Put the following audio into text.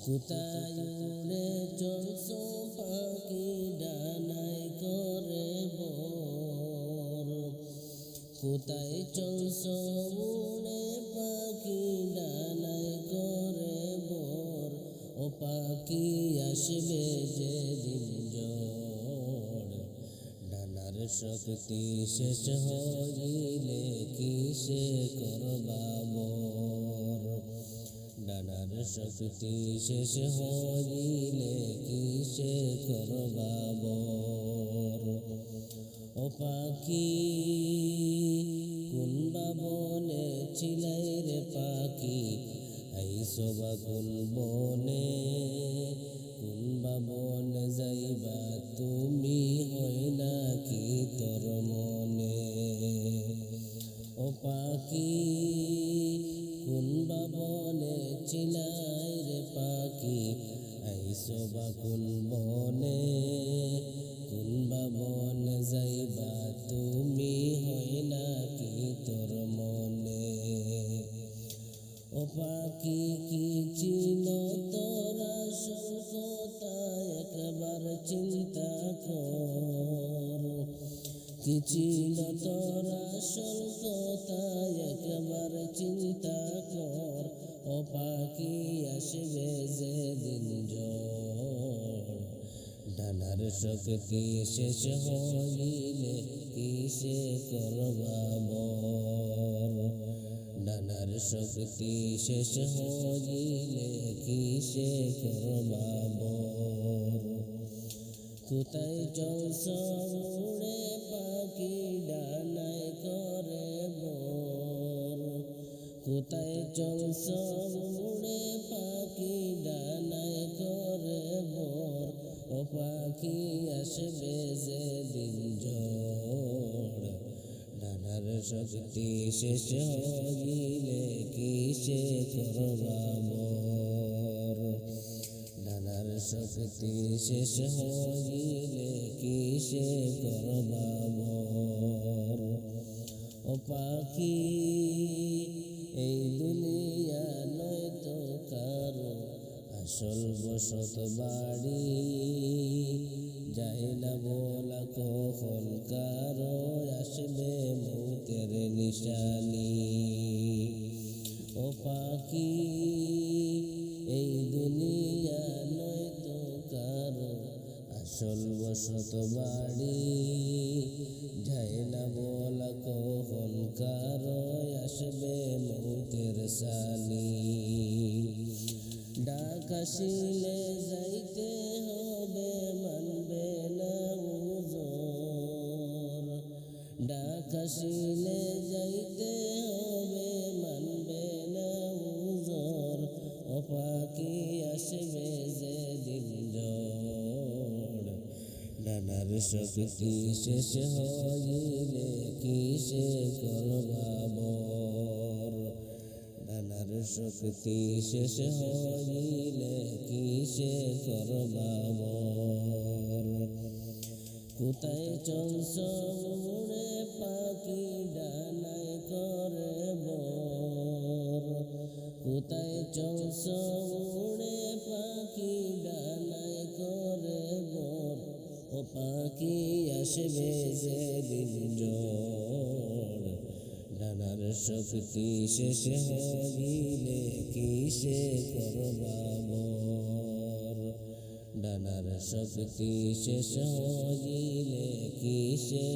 কোথায় উড়ে চলছো পাখি ডানায় করে ভোর, কোথায় চলছো উড়ে পাখি ডানায় করে ভোর। ও পাখি আসবে যেদিন ঝড়, ডানার শক্তি শেষ হইলে কিসে করবা ভোর। ডানার শক্তি শেষ হইলে কিসে করবা ভোর। ও পাখি কোন বনে ছিলাই রে পাখি, আইসো বা কোন বনে। কোন বনে যাইবা তুমি, হয় নাকি তোর মনে। ও পাখি কোন বনে ছিলাই রে পাখি, আইসো বা কোন বনে। কোন বনে যাইবা তুমি, হয় নাকি তোর মনে। ও পাখি কি ছিল তোর আসল কথা, একবার চিন্তা কর। কি ছিল তোর আসল কথা, একবার চিন্তা কর। ও পাখি আসবে যেদিন ঝড়, ডানার শক্তি শেষ হইলে কিসে করবা ভোর। ডানার শক্তি শেষ হইলে কিসে করবা ভোর। কোথায় চলছো উড়ে পাখি ডানায় করে ভোর, কোথায় চলছো উড়ে পাখি ডানায় করে ভোর। ও পাখি আসবে যেদিন ঝড়, ডানার শক্তি শেষ হইলে কিসে করবা ভোর। ডানার শক্তি শেষ হইলে কিসে করবা ভোর। ও পাখি এই দুনিয়া নয় তো কারো আসল বসত বাড়ি, যায় না বলা কখন কারো আসবে মৌতের নিশানি। ও পাখি এই দুনিয়া নয় তো কারো আসল বসত বাড়ি, যায় না বলা কখন কারো আসবে মৌতের সানি। ডাক আসিলে যাইতে হবে মানবে না উজর, ডাক আসিলে যাইতে হবে মানবে না উজর। ও পাখি আসবে যেদিন ঝড়, ডানার শক্তি শেষ হইলে কিসে করবা ভোর। ডানার শক্তি শেষ হইলে কিসে করবা ভোর। কোথায় চলছো উড়ে পাখি ডানায় করে ভোর, কোথায় চলছো উড়ে পাখি ডানায় করে ভোর। ও পাখি আসবে যেদিন ঝড়, ডানার শক্তি শেষ হইলে কিসে করবা ভোর। ডানার শক্তি শেষ হইলে কিসে